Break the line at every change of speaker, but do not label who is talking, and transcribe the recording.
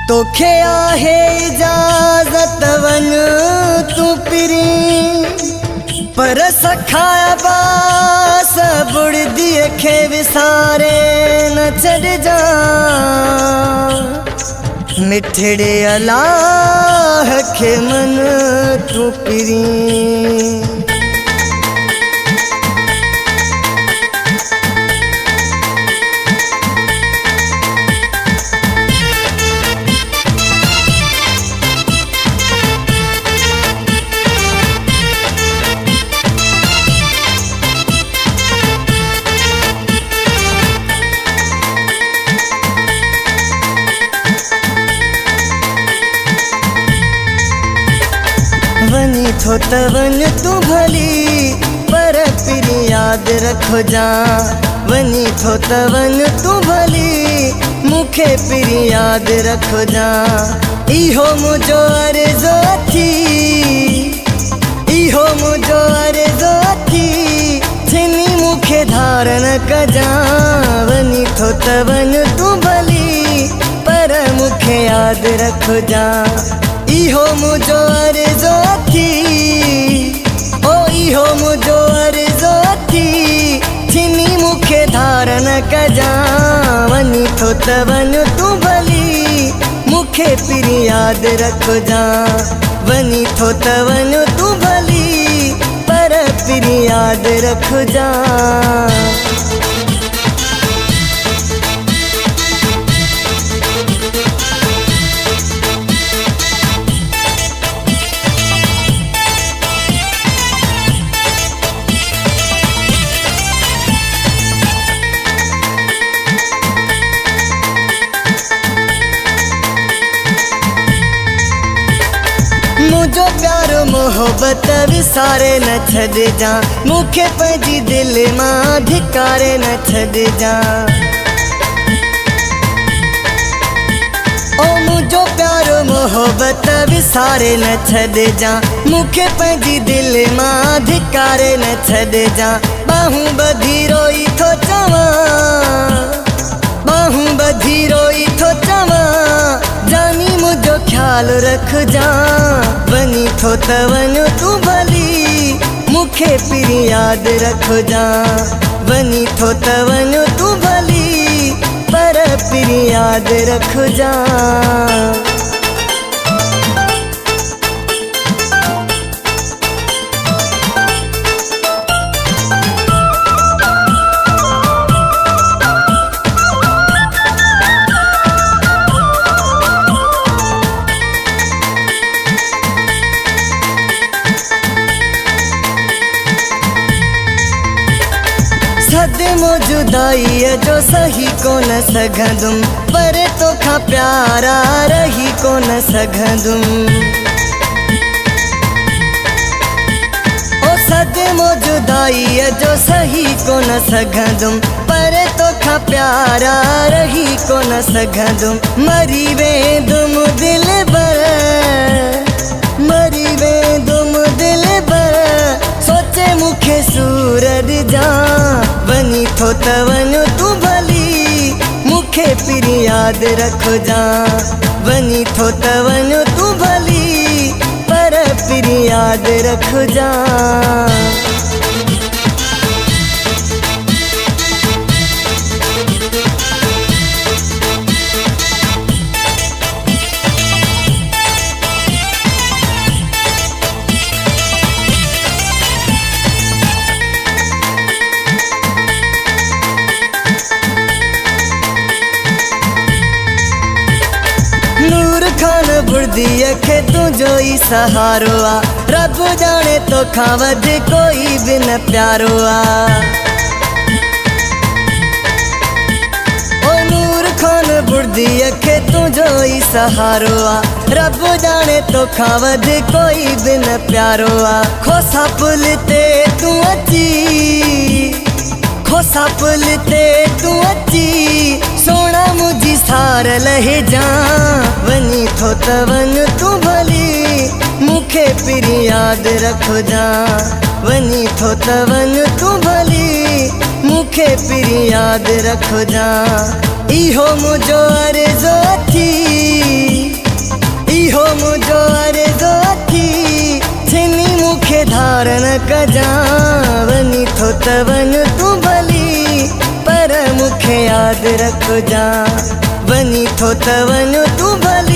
तोखे आहे इजाजत वन तू पिरी पर सखाया बास बुड़ दिए खे विसारे न चढ़ जा मिठड़े अलाह खे मन तू पिरी। वनी थो त वन तू भली पर पिरी याद रखो जा। वनी थो त वन तू भली मुखे पिरी याद रखो जा। इहो मुझो अर्ज़ो थी, इहो मुझो अर्ज़ो थी छिनी मुखे धारण कजा। वनी थो त वन तू भली पर मुखे याद रखो जा। इहो मुझो अर्ज़ो थी, ओ इहो मुझो अर्ज़ो थी छिनी मुखे धारण कजा। वनी थो त वन तू भली मुखे पिरी याद रखो जा। वनी थो त वन तू भली पर पिरी याद रखो जा। मुझो प्यार मोहब्बत विसारे न छॾ जा। मुखे पंहिंजी दिल मां धिकारे न छॾ जा। ओ मुझो प्यार मोहब्बत विसारे न छॾ जा। मुखे पंहिंजी दिल मां धिकारे न छॾ जा। बाहूं ॿधी रोई थो चवां, बाहूं ॿधी रोई थो चवां जानी मुझो ख्याल रख जा। वनी थो त वन तू भली मुखे पिरी याद रखो जा। वनी थो त वन तू भली पर पिरी याद रखो जा। सदमो जुदाई जो सही कोन सघंदुम पर तोखां प्यारा रही कोन सघंदुम। ओ सदमो जुदाई जो सही कोन सघंदुम पर तोखां प्यारा रही कोन सघंदुम। मरी वेंदुम दिल बर, मरी वेंदुम दिल बर सोचे मुखे सूरज जा। वनी थो त वन तू भली मुखे पिरी याद रखो जा। वनी थो त वन तू भली पर पिरी याद रखो जा। नूर खान बुर्दीअ खे तुंहिंजो ई सहारो आ। रब जाने तोखां वध कोई बि न प्यारो आ। ओ नूर खान बुर्दीअ खे तुंहिंजो ई सहारो आ। रब जाने तोखां वध कोई बि न प्यारो आ। खोसा पुल ते तूं अची, खोसा पुल ते तूं अची सोना मुझी सार लहे जा। वनी थो त वन तू भली मुखे पिरी याद रखो जा। वनी थो त वन तू भली मुखे पिरी याद रखो जा। इहो मुझो अर्ज़ो थी, कजा वनी थो त वन तू भली पर मूंखे यादि रखो जा वनी थो त वन तू भली